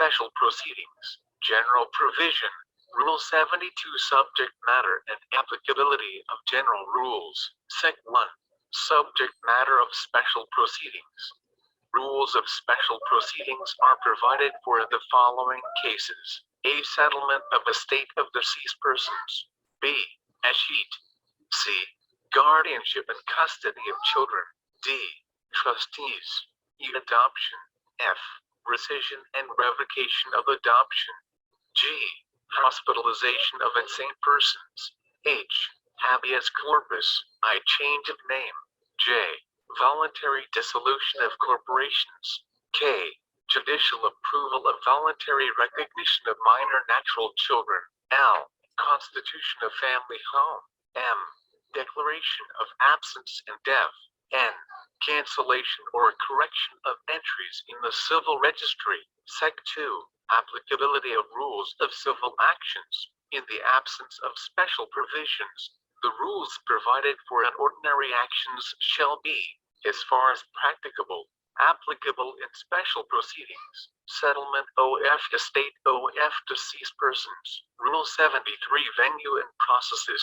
Special Proceedings. General Provision. Rule 72 Subject Matter and Applicability of General Rules. Sec 1. Subject Matter of Special Proceedings. Rules of special proceedings are provided for the following cases: A. Settlement of estate of deceased persons. B. Escheat. C. Guardianship and custody of children. D. Trustees. E. Adoption. F. Rescission and revocation of adoption. G. Hospitalization of insane persons. H. Habeas corpus. I. Change of name. J. Voluntary dissolution of corporations. K. Judicial approval of voluntary recognition of minor natural children. L. Constitution of family home. M. Declaration of absence and death. N. Cancellation or correction of entries in the civil registry. Sec 2. Applicability of rules of civil actions. In the absence of special provisions, the rules provided for an ordinary actions shall be, as far as practicable, applicable in special proceedings. Settlement OF estate OF deceased persons. Rule 73 Venue and processes.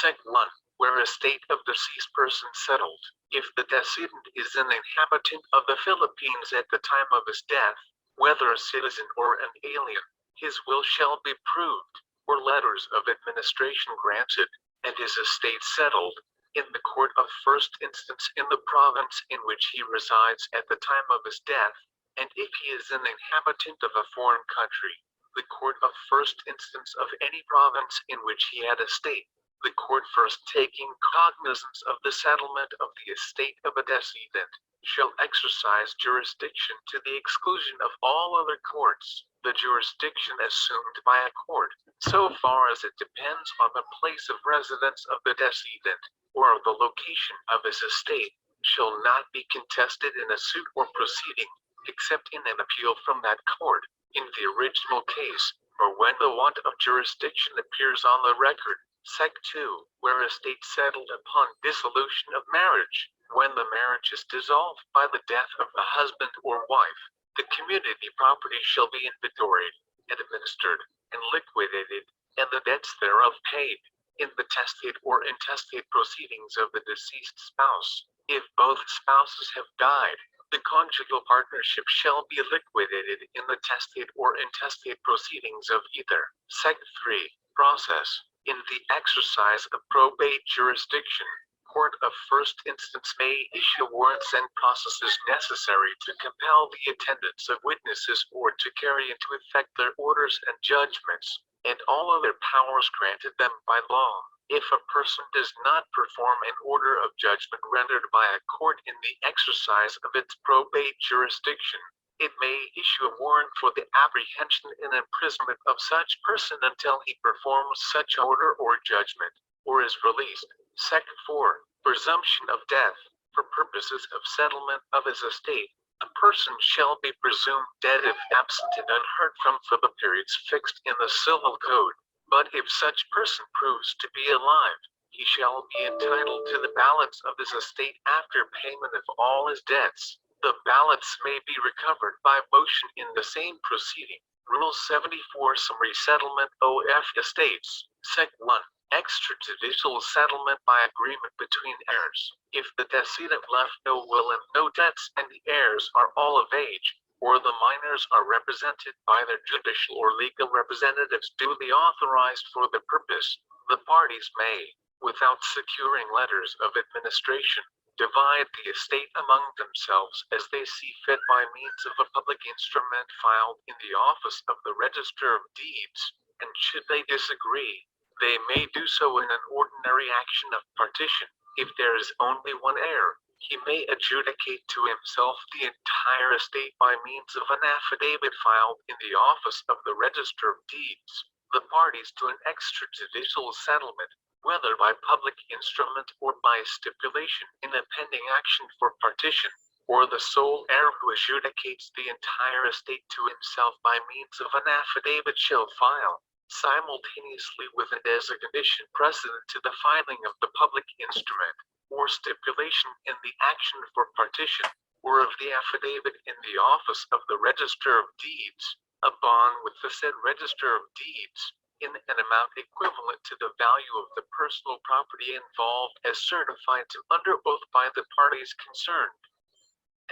Sec 1. Where estate of deceased person settled, if the decedent is an inhabitant of the Philippines at the time of his death, whether a citizen or an alien, his will shall be proved, or letters of administration granted, and his estate settled, in the court of first instance in the province in which he resides at the time of his death, and if he is an inhabitant of a foreign country, the court of first instance of any province in which he had estate, the court first taking cognizance of the settlement of the estate of a decedent, shall exercise jurisdiction to the exclusion of all other courts, the jurisdiction assumed by a court, so far as it depends on the place of residence of the decedent, or of the location of his estate, shall not be contested in a suit or proceeding, except in an appeal from that court, in the original case, or when the want of jurisdiction appears on the record. Sec 2. Where estate settled upon dissolution of marriage, when the marriage is dissolved by the death of the husband or wife, the community property shall be inventoried, administered, and liquidated, and the debts thereof paid, in the testate or intestate proceedings of the deceased spouse. If both spouses have died, the conjugal partnership shall be liquidated in the testate or intestate proceedings of either. Sec 3. Process. In the exercise of probate jurisdiction, court of first instance may issue warrants and processes necessary to compel the attendance of witnesses or to carry into effect their orders and judgments, and all other powers granted them by law. If a person does not perform an order of judgment rendered by a court in the exercise of its probate jurisdiction, it may issue a warrant for the apprehension and imprisonment of such person until he performs such order or judgment, or is released. Sec 4. Presumption of death. For purposes of settlement of his estate, a person shall be presumed dead if absent and unheard from for the periods fixed in the civil code, but if such person proves to be alive, he shall be entitled to the balance of his estate after payment of all his debts. The balance may be recovered by motion in the same proceeding. Rule 74 Summary Settlement OF Estates. Sec 1. Extrajudicial settlement by agreement between heirs. If the decedent left no will and no debts and the heirs are all of age, or the minors are represented by their judicial or legal representatives duly authorized for the purpose, the parties may, without securing letters of administration, divide the estate among themselves as they see fit by means of a public instrument filed in the office of the Register of Deeds, and should they disagree, they may do so in an ordinary action of partition. If there is only one heir, he may adjudicate to himself the entire estate by means of an affidavit filed in the office of the Register of Deeds. The parties to an extrajudicial settlement, whether by public instrument or by stipulation in a pending action for partition, or the sole heir who adjudicates the entire estate to himself by means of an affidavit shall file, simultaneously with it as a condition precedent to the filing of the public instrument, or stipulation in the action for partition, or of the affidavit in the office of the Register of Deeds, a bond with the said register of deeds, in an amount equivalent to the value of the personal property involved as certified to under oath by the parties concerned,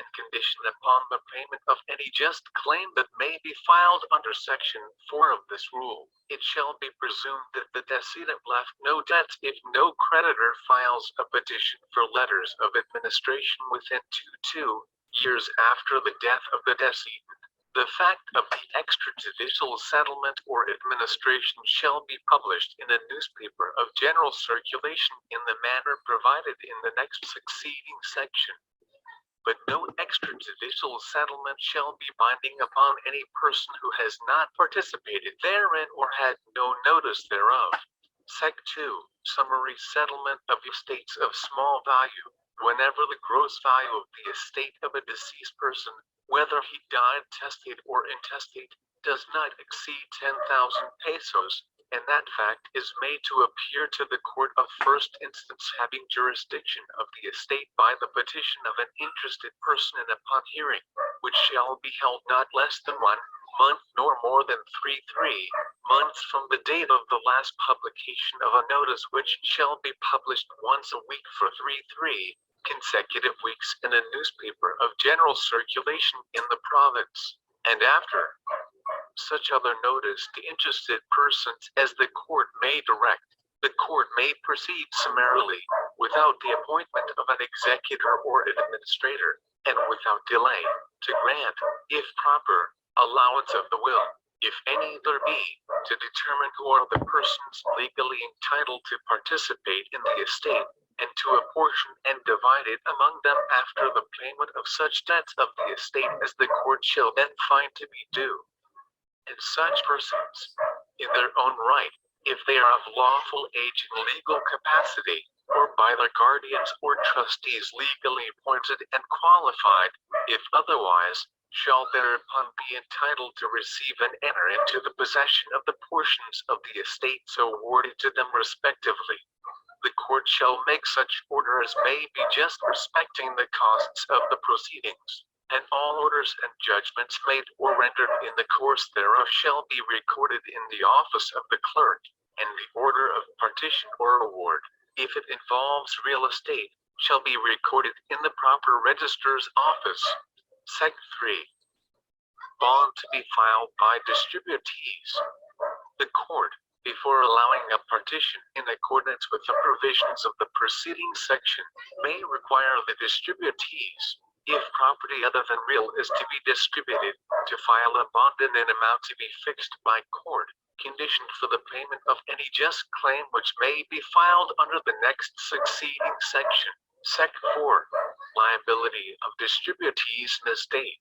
and conditioned upon the payment of any just claim that may be filed under Section 4 of this rule. It shall be presumed that the decedent left no debts if no creditor files a petition for letters of administration within 2 years after the death of the decedent. The fact of the extrajudicial settlement or administration shall be published in a newspaper of general circulation in the manner provided in the next succeeding section. But no extrajudicial settlement shall be binding upon any person who has not participated therein or had no notice thereof. Sec. 2. Summary settlement of estates of small value. Whenever the gross value of the estate of a deceased person, whether he died testate or intestate, does not exceed 10,000 pesos, and that fact is made to appear to the court of first instance having jurisdiction of the estate by the petition of an interested person, and upon hearing, which shall be held not less than 1 month nor more than 3 months from the date of the last publication of a notice, which shall be published once a week for 3 consecutive weeks in a newspaper of general circulation in the province, and after such other notice to interested persons as the court may direct, the court may proceed summarily, without the appointment of an executor or an administrator, and without delay, to grant, if proper, allowance of the will, if any there be, to determine who are the persons legally entitled to participate in the estate, and to apportion and divide it among them after the payment of such debts of the estate as the court shall then find to be due. And such persons, in their own right, if they are of lawful age and legal capacity, or by their guardians or trustees legally appointed and qualified, if otherwise, shall thereupon be entitled to receive and enter into the possession of the portions of the estate so awarded to them respectively. The court shall make such order as may be just respecting the costs of the proceedings, and all orders and judgments made or rendered in the course thereof shall be recorded in the office of the clerk, and the order of partition or award, if it involves real estate, shall be recorded in the proper registrar's office. Sec. 3. Bond to be filed by distributees. The court, before allowing a partition in accordance with the provisions of the preceding section, may require the distributees, if property other than real is to be distributed, to file a bond in an amount to be fixed by court, conditioned for the payment of any just claim which may be filed under the next succeeding section. Sec. 4. Liability of distributees in estate.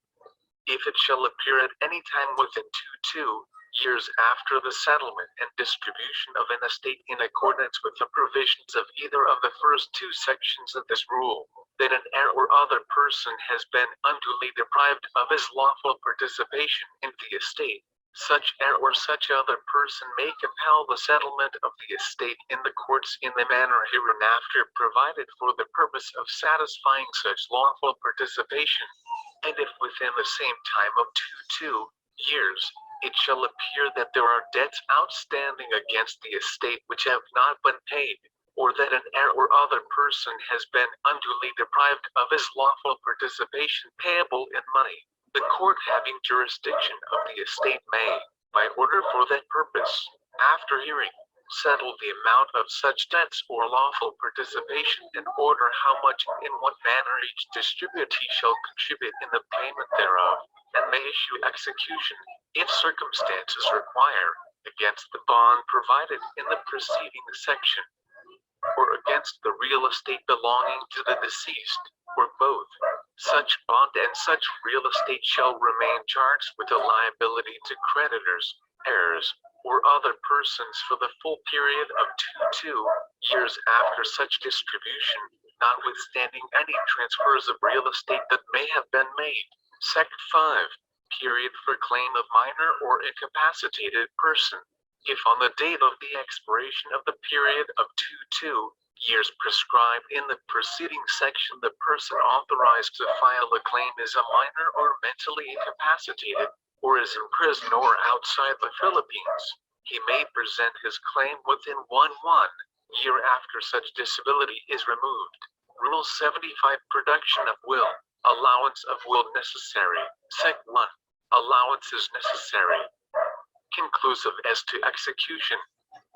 If it shall appear at any time within 2 years after the settlement and distribution of an estate in accordance with the provisions of either of the first 2 sections of this rule, that an heir or other person has been unduly deprived of his lawful participation in the estate, such heir or such other person may compel the settlement of the estate in the courts in the manner hereinafter provided for the purpose of satisfying such lawful participation, and if within the same time of 2 years, it shall appear that there are debts outstanding against the estate which have not been paid, or that an heir or other person has been unduly deprived of his lawful participation payable in money, the court having jurisdiction of the estate may, by order for that purpose, after hearing, settle the amount of such debts or lawful participation, and order how much and in what manner each distributee shall contribute in the payment thereof, and may issue execution, if circumstances require, against the bond provided in the preceding section, or against the real estate belonging to the deceased, or both. Such bond and such real estate shall remain charged with a liability to creditors, heirs, or other persons for the full period of 2 years after such distribution, notwithstanding any transfers of real estate that may have been made. Sec. 5. Period for claim of minor or incapacitated person. If on the date of the expiration of the period of 2 years prescribed in the preceding section the person authorized to file a claim is a minor or mentally incapacitated, or is in prison or outside the Philippines, he may present his claim within 1 year after such disability is removed. Rule 75 Production of Will. Allowance of will necessary. Sec 1. Allowance is necessary. Conclusive as to execution.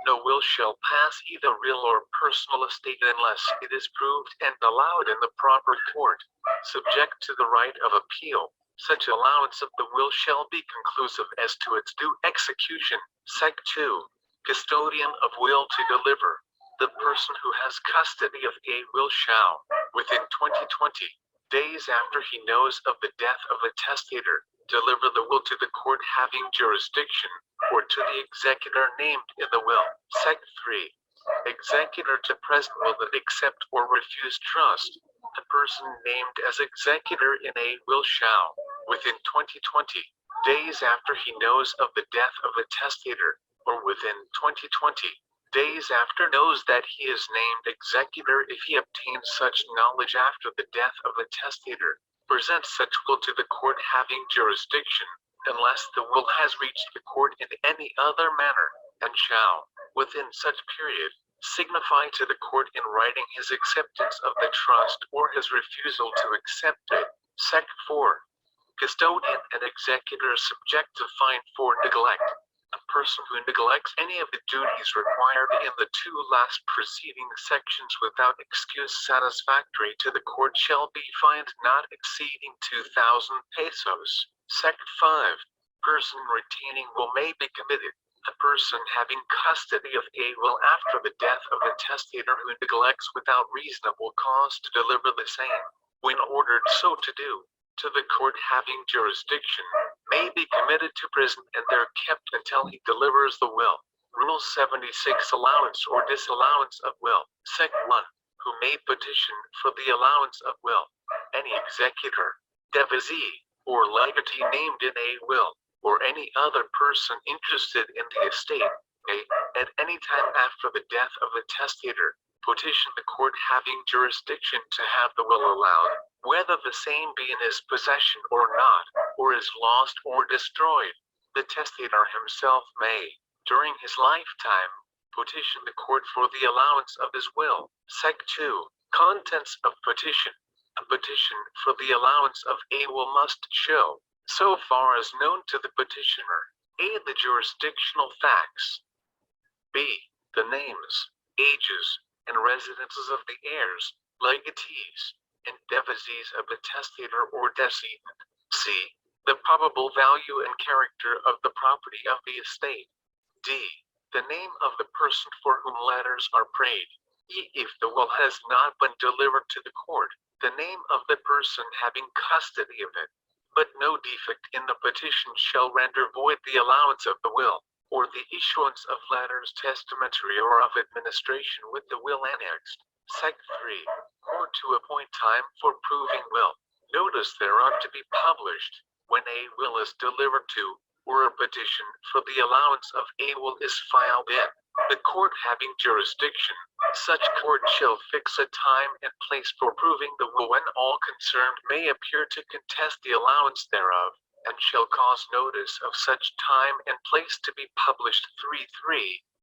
No will shall pass either real or personal estate unless it is proved and allowed in the proper court, subject to the right of appeal. Such allowance of the will shall be conclusive as to its due execution. Sec 2. Custodian of will to deliver. The person who has custody of a will shall, within 20 days after he knows of the death of a testator, deliver the will to the court having jurisdiction, or to the executor named in the will. Sec 3. Executor to present will that accept or refuse trust. The person named as executor in a will shall, within 20 days after he knows of the death of a testator, or within 20 days after knows that he is named executor if he obtains such knowledge after the death of a testator, present such will to the court having jurisdiction, unless the will has reached the court in any other manner, and shall, within such period, signify to the court in writing his acceptance of the trust or his refusal to accept it. Sec 4. Custodian and executor subject to fine for neglect. A person who neglects any of the duties required in the 2 last preceding sections without excuse satisfactory to the court shall be fined not exceeding 2,000 pesos. Sec 5. Person retaining will may be committed. A person having custody of a will after the death of a testator who neglects without reasonable cause to deliver the same, when ordered so to do, to the court having jurisdiction, may be committed to prison and there kept until he delivers the will. Rule 76 Allowance or disallowance of will. Sec 1. Who may petition for the allowance of will. Any executor, devisee, or legatee named in a will, or any other person interested in the estate, may, at any time after the death of a testator, petition the court having jurisdiction to have the will allowed, whether the same be in his possession or not, or is lost or destroyed. The testator himself may, during his lifetime, petition the court for the allowance of his will. Sec 2. Contents of petition. A petition for the allowance of a will must show, so far as known to the petitioner, a. the jurisdictional facts, b. the names, ages, and residences of the heirs, legatees, and devisees of the testator or decedent, c. the probable value and character of the property of the estate, d. the name of the person for whom letters are prayed, e. if the will has not been delivered to the court, the name of the person having custody of it, but no defect in the petition shall render void the allowance of the will, or the issuance of letters testamentary or of administration with the will annexed. Sec 3. Court to appoint time for proving will. Notice thereof to be published, when a will is delivered to, or a petition for the allowance of a will is filed in, the court having jurisdiction. Such court shall fix a time and place for proving the will when all concerned may appear to contest the allowance thereof, and shall cause notice of such time and place to be published 3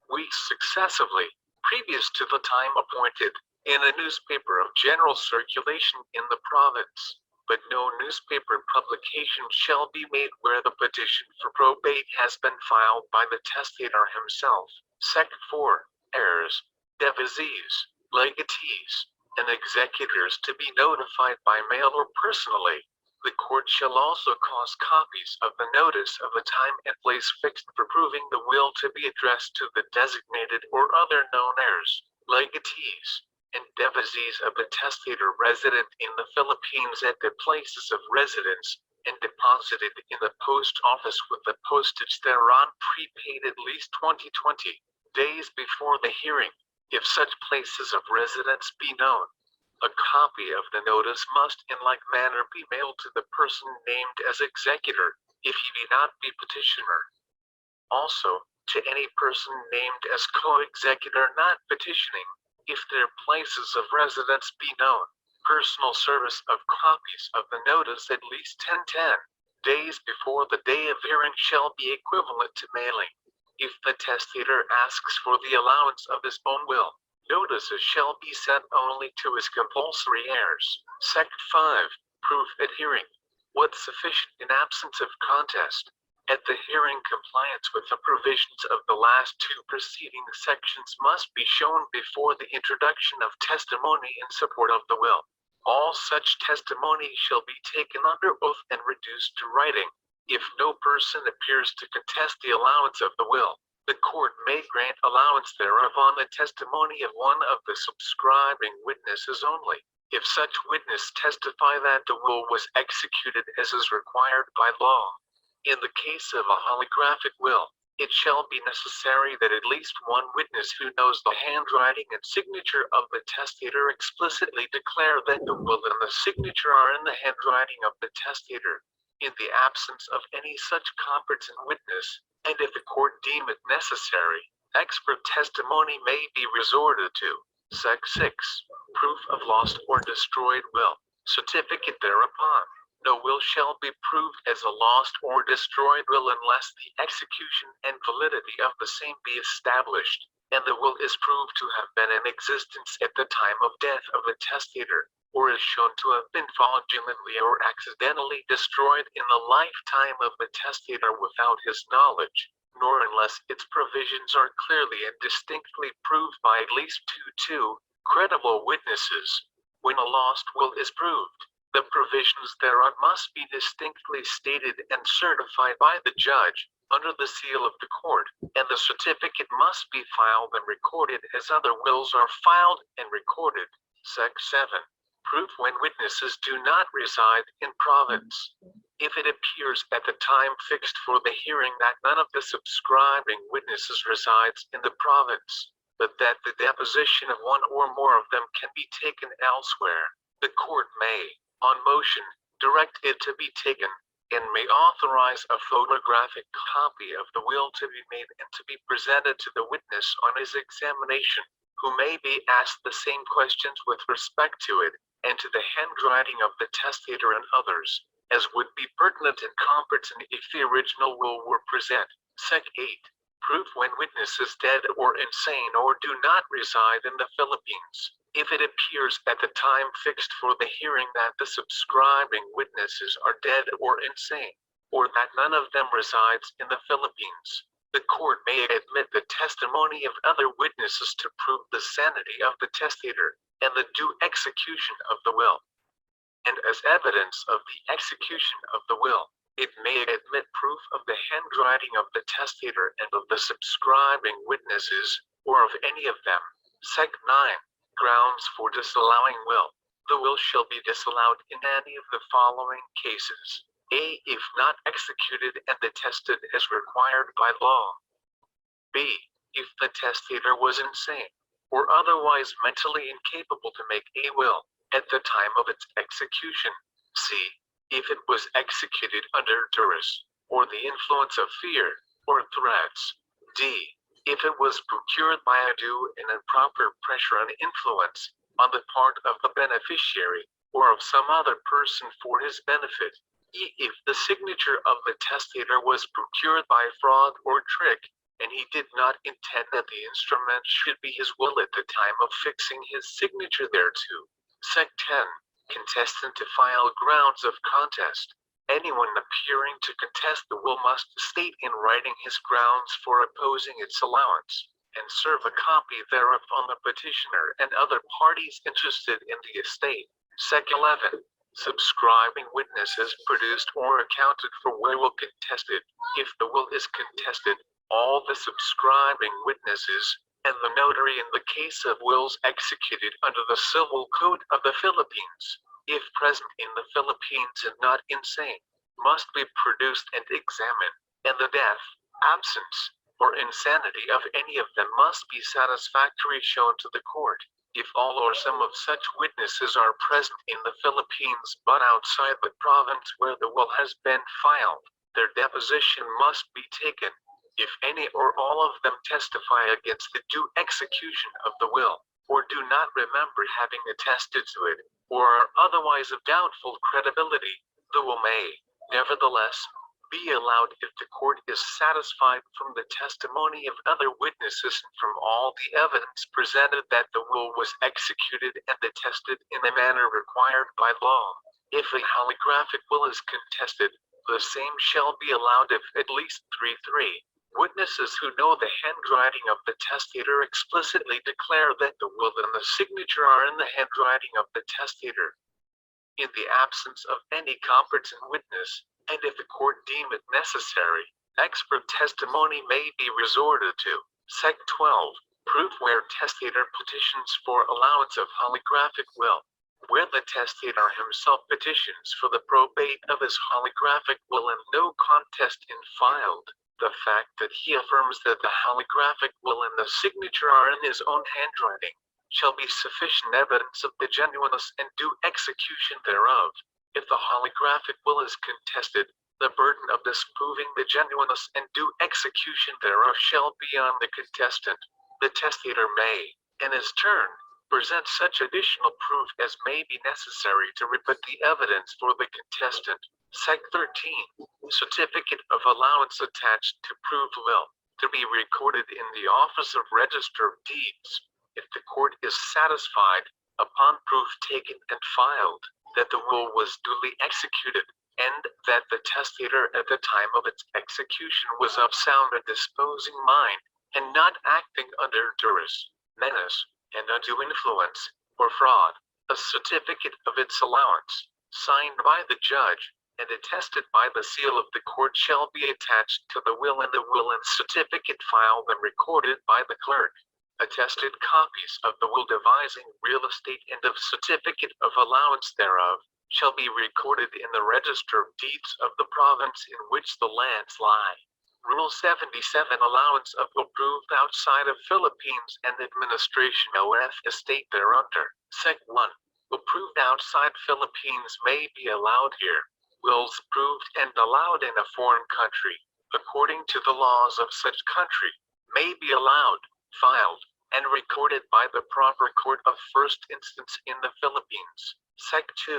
weeks successively, previous to the time appointed, in a newspaper of general circulation in the province, but no newspaper publication shall be made where the petition for probate has been filed by the testator himself. Sec 4. Heirs, devisees, legatees, and executors to be notified by mail or personally. The court shall also cause copies of the notice of the time and place fixed for proving the will to be addressed to the designated or other known heirs, legatees, and devisees of the testator resident in the Philippines at the places of residence, and deposited in the post office with the postage thereon prepaid at least 20 days before the hearing, if such places of residence be known. A copy of the notice must in like manner be mailed to the person named as executor, if he be not the petitioner. Also, to any person named as co-executor not petitioning, if their places of residence be known. Personal service of copies of the notice at least 1010. days before the day of hearing shall be equivalent to mailing. If the testator asks for the allowance of his own will, notices shall be sent only to his compulsory heirs. Sect 5. Proof at hearing. What's sufficient in absence of contest? At the hearing, compliance with the provisions of the last two preceding sections must be shown before the introduction of testimony in support of the will. All such testimony shall be taken under oath and reduced to writing. If no person appears to contest the allowance of the will, the court may grant allowance thereof on the testimony of one of the subscribing witnesses only. If such witness testify that the will was executed as is required by law. In the case of a holographic will, it shall be necessary that at least one witness who knows the handwriting and signature of the testator explicitly declare that the will and the signature are in the handwriting of the testator. In the absence of any such competent witness, and if the court deem it necessary, expert testimony may be resorted to. Sec 6. Proof of lost or destroyed will. Certificate thereupon. No will shall be proved as a lost or destroyed will unless the execution and validity of the same be established, and the will is proved to have been in existence at the time of death of the testator, or is shown to have been fraudulently or accidentally destroyed in the lifetime of the testator without his knowledge, nor unless its provisions are clearly and distinctly proved by at least two credible witnesses. When a lost will is proved, the provisions thereon must be distinctly stated and certified by the judge, under the seal of the court, and the certificate must be filed and recorded as other wills are filed and recorded. Sec 7. Proof when witnesses do not reside in province. If it appears at the time fixed for the hearing that none of the subscribing witnesses resides in the province, but that the deposition of one or more of them can be taken elsewhere, the court may, on motion, direct it to be taken, and may authorize a photographic copy of the will to be made and to be presented to the witness on his examination, who may be asked the same questions with respect to it, and to the handwriting of the testator and others, as would be pertinent and competent if the original will were present. Sec 8. Proof when witness is dead or insane or do not reside in the Philippines. If it appears at the time fixed for the hearing that the subscribing witnesses are dead or insane, or that none of them resides in the Philippines, the court may admit the testimony of other witnesses to prove the sanity of the testator and the due execution of the will. And as evidence of the execution of the will, it may admit proof of the handwriting of the testator and of the subscribing witnesses, or of any of them. Sec 9. Grounds for disallowing will. The will shall be disallowed in any of the following cases. A. If not executed and attested as required by law. B. If the testator was insane, or otherwise mentally incapable to make a will at the time of its execution. C. If it was executed under duress, or the influence of fear, or threats. D. If it was procured by undue and improper pressure and influence on the part of the beneficiary, or of some other person for his benefit. E. If the signature of the testator was procured by fraud or trick, and he did not intend that the instrument should be his will at the time of fixing his signature thereto. Sec 10. Contestant to file grounds of contest. Anyone appearing to contest the will must state in writing his grounds for opposing its allowance, and serve a copy thereof on the petitioner and other parties interested in the estate. Sec 11. Subscribing witnesses produced or accounted for where will contested. If the will is contested, all the subscribing witnesses, and the notary in the case of wills executed under the Civil Code of the Philippines, if present in the Philippines and not insane, must be produced and examined, and the death, absence, or insanity of any of them must be satisfactorily shown to the court. If all or some of such witnesses are present in the Philippines but outside the province where the will has been filed, their deposition must be taken. If any or all of them testify against the due execution of the will, or do not remember having attested to it, or are otherwise of doubtful credibility, the will may, nevertheless, be allowed if the court is satisfied from the testimony of other witnesses and from all the evidence presented that the will was executed and attested in the manner required by law. If a holographic will is contested, the same shall be allowed if at least 3 witnesses who know the handwriting of the testator explicitly declare that the will and the signature are in the handwriting of the testator. In the absence of any competent witness, and if the court deem it necessary, expert testimony may be resorted to. Sec. 12. Proof where testator petitions for allowance of holographic will. Where the testator himself petitions for the probate of his holographic will and no contest is filed, the fact that he affirms that the holographic will and the signature are in his own handwriting shall be sufficient evidence of the genuineness and due execution thereof. If the holographic will is contested, the burden of disproving the genuineness and due execution thereof shall be on the contestant. The testator may, in his turn, present such additional proof as may be necessary to rebut the evidence for the contestant. Sec. 13. Certificate of allowance attached to proved will, to be recorded in the Office of Register of Deeds. If the court is satisfied, upon proof taken and filed, that the will was duly executed, and that the testator at the time of its execution was of sound and disposing mind, and not acting under duress, menace, and undue influence, or fraud, a certificate of its allowance, signed by the judge, and attested by the seal of the court shall be attached to the will, and the will and certificate filed and recorded by the clerk. Attested copies of the will devising real estate and of certificate of allowance thereof shall be recorded in the Register of Deeds of the province in which the lands lie. Rule 77. Allowance of will proved outside of Philippines and administration of estate thereunder. Sec. 1. Will proved outside Philippines may be allowed here. Wills proved and allowed in a foreign country, according to the laws of such country, may be allowed, filed, and recorded by the proper court of first instance in the Philippines. Sec. 2.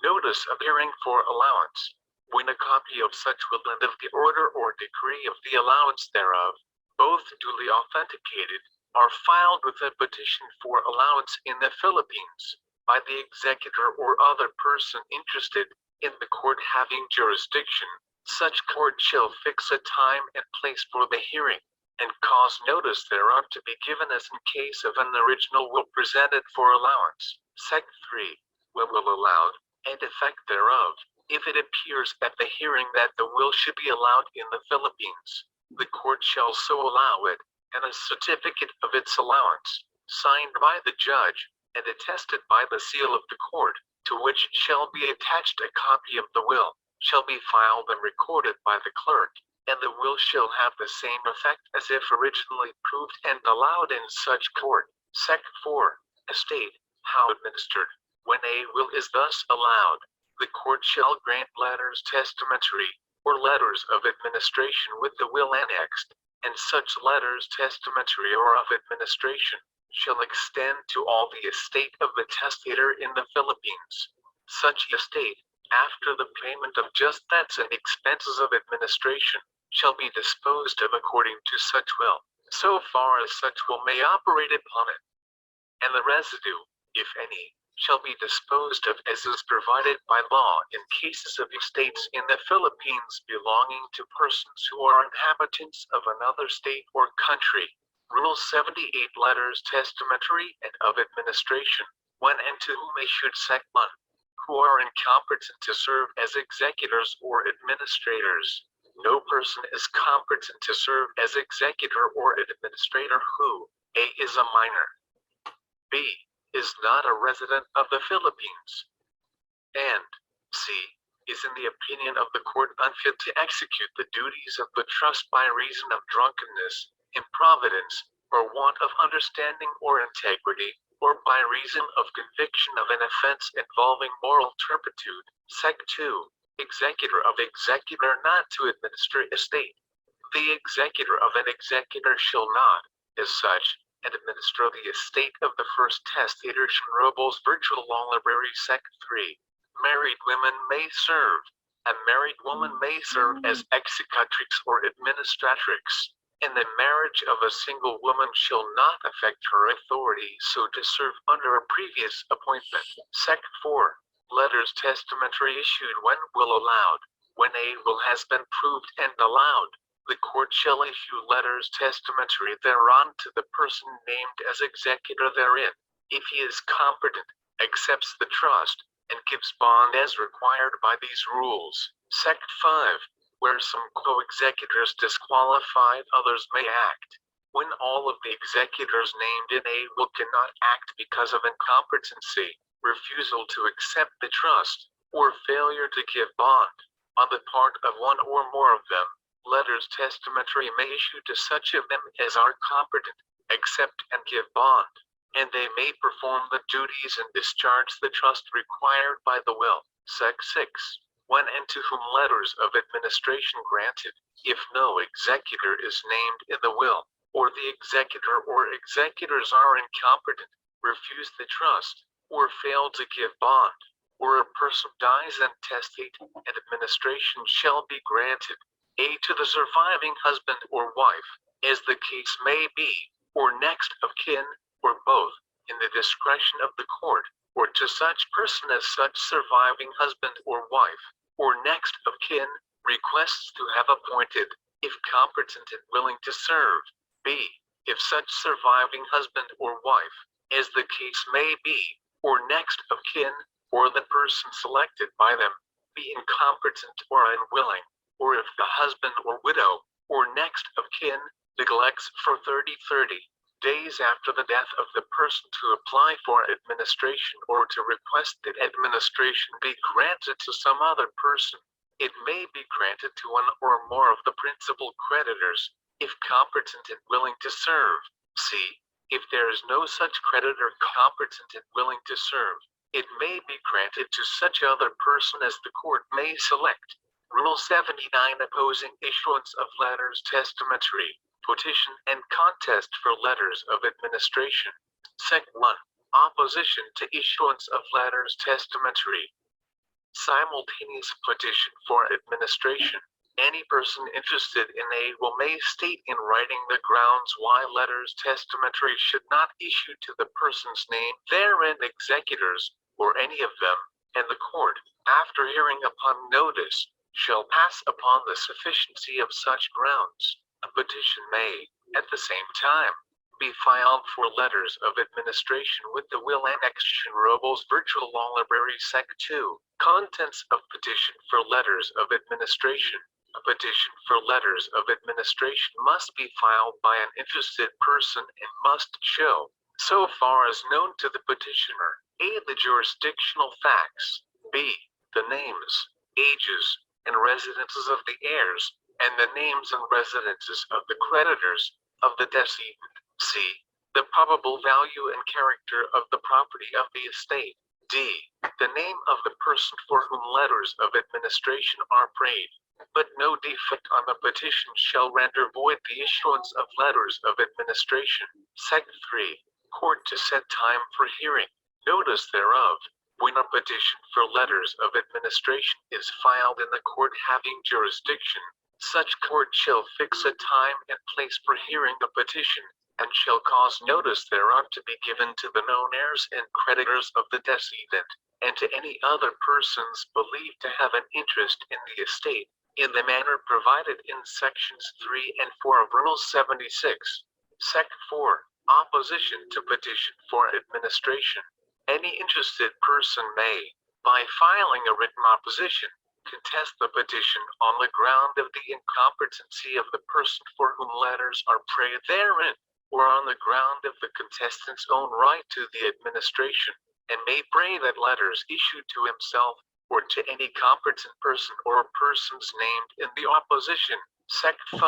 Notice of hearing for allowance. When a copy of such will and of the order or decree of the allowance thereof, both duly authenticated, are filed with a petition for allowance in the Philippines, by the executor or other person interested, in the court having jurisdiction, such court shall fix a time and place for the hearing, and cause notice thereof to be given as in case of an original will presented for allowance. Sec. 3. Will allowed, and effect thereof. If it appears at the hearing that the will should be allowed in the Philippines, the court shall so allow it, and a certificate of its allowance, signed by the judge, and attested by the seal of the court, to which shall be attached a copy of the will, shall be filed and recorded by the clerk, and the will shall have the same effect as if originally proved and allowed in such court. Sec. 4. Estate, how administered. When a will is thus allowed, the court shall grant letters testamentary, or letters of administration with the will annexed, and such letters testamentary or of administration shall extend to all the estate of the testator in the Philippines. Such estate, after the payment of just debts and expenses of administration, shall be disposed of according to such will, so far as such will may operate upon it. And the residue, if any, shall be disposed of as is provided by law in cases of estates in the Philippines belonging to persons who are inhabitants of another state or country. Rule 78. Letters testamentary and of administration, when and to whom issued. Sec. 1. Who are incompetent to serve as executors or administrators. No person is competent to serve as executor or administrator who a. is a minor, b. is not a resident of the Philippines, and c. is in the opinion of the court unfit to execute the duties of the trust by reason of drunkenness, improvidence, or want of understanding or integrity, or by reason of conviction of an offense involving moral turpitude. Sec. 2. Executor of executor not to administer estate. The executor of an executor shall not, as such, administer the estate of the first testator. Schroebel's Virtual Law Library. Sec. 3. Married women may serve, A married woman may serve as executrix or administratrix, and the marriage of a single woman shall not affect her authority so to serve under a previous appointment. Sect 4. Letters testamentary issued when will allowed. When a will has been proved and allowed, the court shall issue letters testamentary thereon to the person named as executor therein, if he is competent, accepts the trust, and gives bond as required by these rules. Sect 5. Where some co-executors disqualified, others may act. When all of the executors named in a will cannot act because of incompetency, refusal to accept the trust, or failure to give bond, on the part of one or more of them, letters testamentary may issue to such of them as are competent, accept and give bond, and they may perform the duties and discharge the trust required by the will. Sect 6. When and to whom letters of administration granted, if no executor is named in the will, or the executor or executors are incompetent, refuse the trust, or fail to give bond, or a person dies intestate, and administration shall be granted, a to the surviving husband or wife, as the case may be, or next of kin, or both, in the discretion of the court, or to such person as such surviving husband or wife, or next of kin, requests to have appointed, if competent and willing to serve, b. if such surviving husband or wife, as the case may be, or next of kin, or the person selected by them, be incompetent or unwilling, or if the husband or widow, or next of kin, neglects for 30 days after the death of the person to apply for administration or to request that administration be granted to some other person, it may be granted to one or more of the principal creditors, if competent and willing to serve. C. If there is no such creditor competent and willing to serve, it may be granted to such other person as the court may select. Rule 79. Opposing issuance of letters testamentary, petition and contest for letters of administration. Sect 1. Opposition to issuance of letters testamentary. Simultaneous petition for administration. Any person interested in a will may state in writing the grounds why letters testamentary should not issue to the person's name therein executors, or any of them, and the court, after hearing upon notice, shall pass upon the sufficiency of such grounds. A petition may, at the same time, be filed for letters of administration with the will annexed in Robles Virtual Law Library. Sec 2. Contents of petition for letters of administration. A petition for letters of administration must be filed by an interested person and must show, so far as known to the petitioner, a. the jurisdictional facts, b. the names, ages, and residences of the heirs, and the names and residences of the creditors of the decedent, c. the probable value and character of the property of the estate, d. the name of the person for whom letters of administration are prayed. But no defect on the petition shall render void the issuance of letters of administration. Sec 3. Court to set time for hearing, notice thereof. When a petition for letters of administration is filed in the court having jurisdiction, such court shall fix a time and place for hearing the petition, and shall cause notice thereof to be given to the known heirs and creditors of the decedent, and to any other persons believed to have an interest in the estate, in the manner provided in sections 3 and 4 of Rule 76. Sec 4. Opposition to petition for administration. Any interested person may, by filing a written opposition, contest the petition on the ground of the incompetency of the person for whom letters are prayed therein, or on the ground of the contestant's own right to the administration, and may pray that letters issued to himself or to any competent person or persons named in the opposition. Sect 5.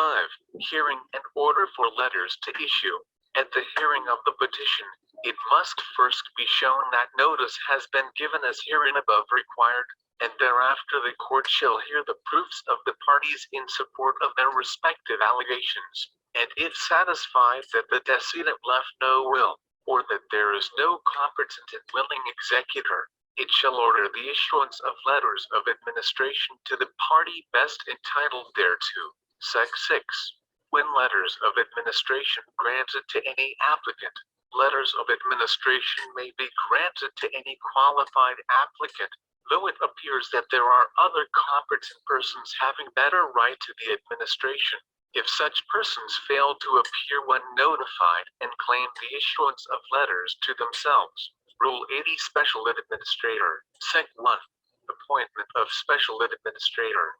Hearing and order for letters to issue. At the hearing of the petition, it must first be shown that notice has been given as herein above required, and thereafter the court shall hear the proofs of the parties in support of their respective allegations, and if satisfied that the decedent left no will, or that there is no competent and willing executor, it shall order the issuance of letters of administration to the party best entitled thereto. Sec. 6. When letters of administration granted to any applicant, letters of administration may be granted to any qualified applicant, though it appears that there are other competent persons having better right to the administration. If such persons fail to appear when notified and claim the issuance of letters to themselves. Rule 80 Special Administrator. Sec. 1. Appointment of Special Administrator.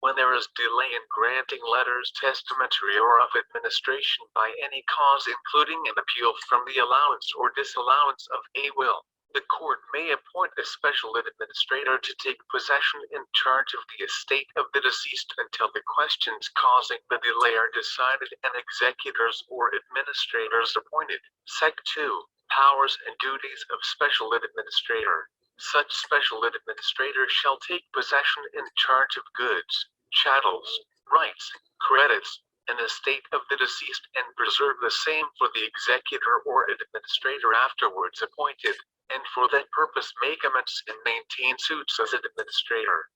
When there is delay in granting letters testamentary or of administration by any cause including an appeal from the allowance or disallowance of a will, the court may appoint a special administrator to take possession in charge of the estate of the deceased until the questions causing the delay are decided and executors or administrators appointed. Sec. 2. Powers and duties of special administrator. Such special administrator shall take possession in charge of goods, chattels, rights, credits, and estate of the deceased and preserve the same for the executor or administrator afterwards appointed, and for that purpose make amends and maintain suits as administrator.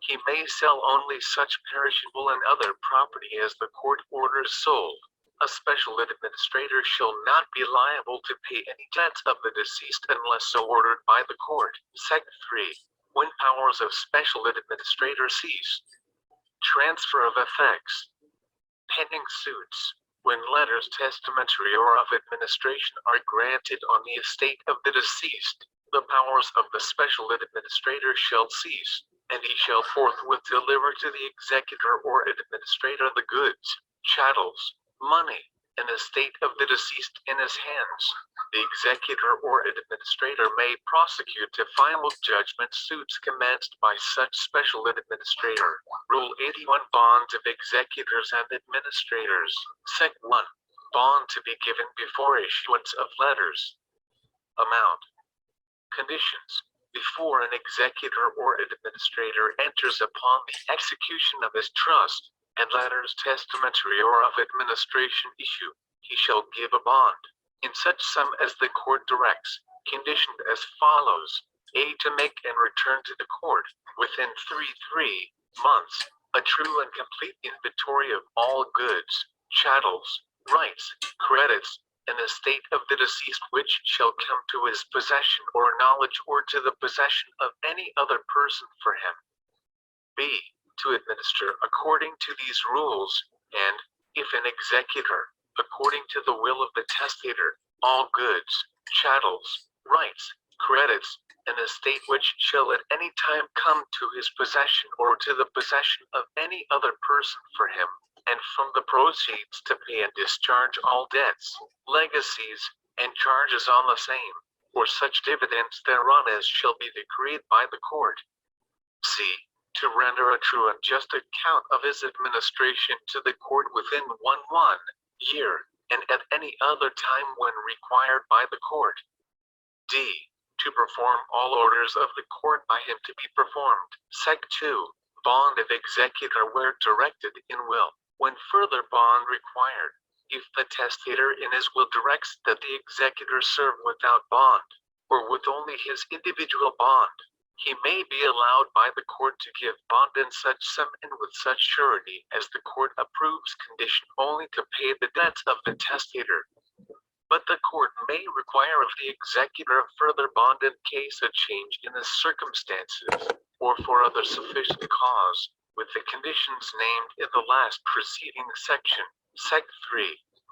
He may sell only such perishable and other property as the court orders sold. A special administrator shall not be liable to pay any debts of the deceased unless so ordered by the court. Sec. 3. When powers of special administrator cease. Transfer of effects. Pending suits. When letters testamentary or of administration are granted on the estate of the deceased, the powers of the special administrator shall cease, and he shall forthwith deliver to the executor or administrator the goods, chattels, money, and estate of the deceased in his hands. The executor or administrator may prosecute to final judgment suits commenced by such special administrator. Rule 81 Bonds of executors and administrators. Sec. 1. Bond to be given before issuance of letters. Amount. Conditions. Before an executor or administrator enters upon the execution of his trust, and letters testamentary or of administration issue, he shall give a bond, in such sum as the court directs, conditioned as follows: A. To make and return to the court, within 3 months, a true and complete inventory of all goods, chattels, rights, credits, and estate of the deceased which shall come to his possession or knowledge or to the possession of any other person for him. B. To administer according to these rules, and, if an executor, according to the will of the testator, all goods, chattels, rights, credits, and estate which shall at any time come to his possession or to the possession of any other person for him, and from the proceeds to pay and discharge all debts, legacies, and charges on the same, or such dividends thereon as shall be decreed by the court. C. To render a true and just account of his administration to the court within 1 year, and at any other time when required by the court. D. To perform all orders of the court by him to be performed. Sec. 2. Bond of executor where directed in will, when further bond required. If the testator in his will directs that the executor serve without bond, or with only his individual bond, he may be allowed by the court to give bond in such sum and with such surety as the court approves, condition only to pay the debts of the testator. But the court may require of the executor further bond in case a change in the circumstances, or for other sufficient cause, with the conditions named in the last preceding section. Sec. 3.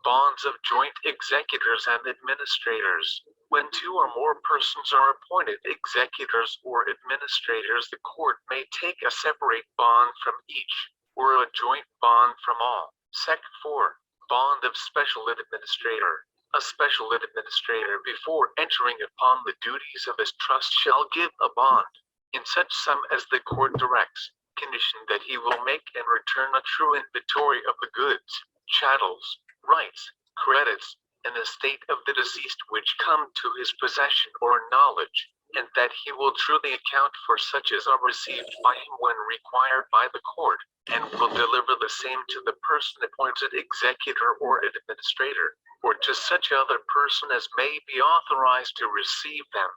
Bonds of joint executors and administrators. When 2 or more persons are appointed executors or administrators, the court may take a separate bond from each, or a joint bond from all. Sec. 4. Bond of special administrator. A special administrator before entering upon the duties of his trust shall give a bond, in such sum as the court directs, conditioned that he will make and return a true inventory of the goods, chattels, rights, credits, and estate of the deceased which come to his possession or knowledge, and that he will truly account for such as are received by him when required by the court, and will deliver the same to the person appointed executor or administrator, or to such other person as may be authorized to receive them.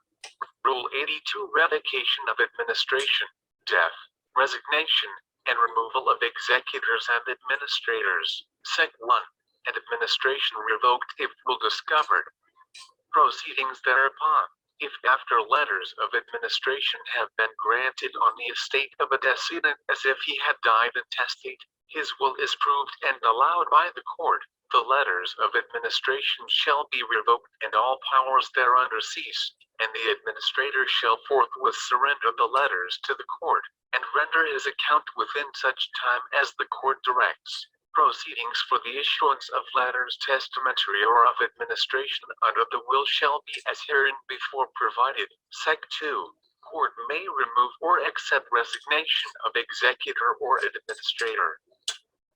Rule 82 Revocation of administration, death, resignation, and removal of executors and administrators. Sec 1. And administration revoked if will discovered. Proceedings thereupon. If after letters of administration have been granted on the estate of a decedent as if he had died intestate, his will is proved and allowed by the court, the letters of administration shall be revoked and all powers thereunder cease, and the administrator shall forthwith surrender the letters to the court, and render his account within such time as the court directs. Proceedings for the issuance of letters testamentary or of administration under the will shall be as hereinbefore provided. Sec 2. Court may remove or accept resignation of executor or administrator.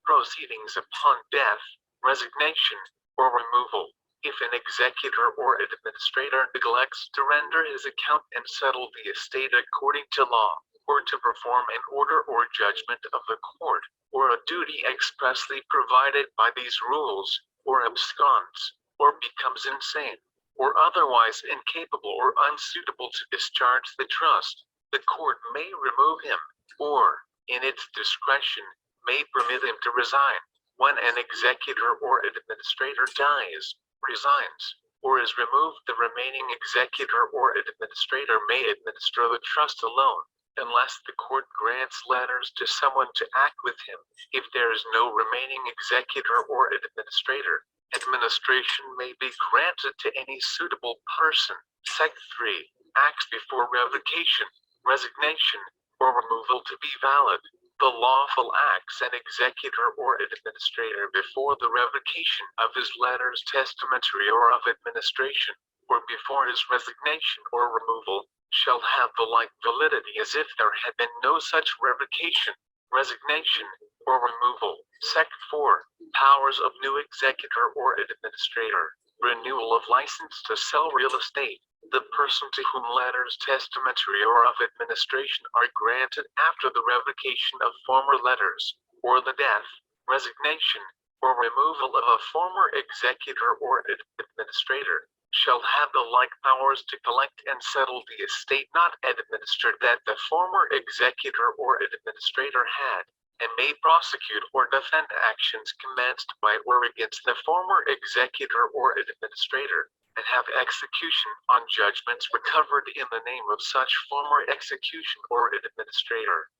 Proceedings upon death, resignation, or removal. If an executor or administrator neglects to render his account and settle the estate according to law, or to perform an order or judgment of the court, or a duty expressly provided by these rules, or absconds, or becomes insane, or otherwise incapable or unsuitable to discharge the trust, the court may remove him, or, in its discretion, may permit him to resign. When an executor or administrator dies, resigns, or is removed, the remaining executor or administrator may administer the trust alone, unless the court grants letters to someone to act with him. If there is no remaining executor or administrator, administration may be granted to any suitable person. Sec 3. Acts before revocation, resignation, or removal to be valid. The lawful acts an executor or administrator before the revocation of his letters testamentary or of administration, or before his resignation or removal, shall have the like validity as if there had been no such revocation, resignation, or removal. Sec 4. Powers of new executor or administrator. Renewal of license to sell real estate. The person to whom letters testamentary or of administration are granted after the revocation of former letters, or the death, resignation, or removal of a former executor or administrator, shall have the like powers to collect and settle the estate not administered that the former executor or administrator had, and may prosecute or defend actions commenced by or against the former executor or administrator, and have execution on judgments recovered in the name of such former execution or administrator.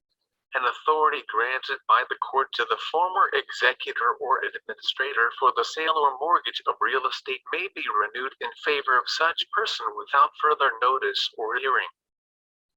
An authority granted by the court to the former executor or administrator for the sale or mortgage of real estate may be renewed in favor of such person without further notice or hearing.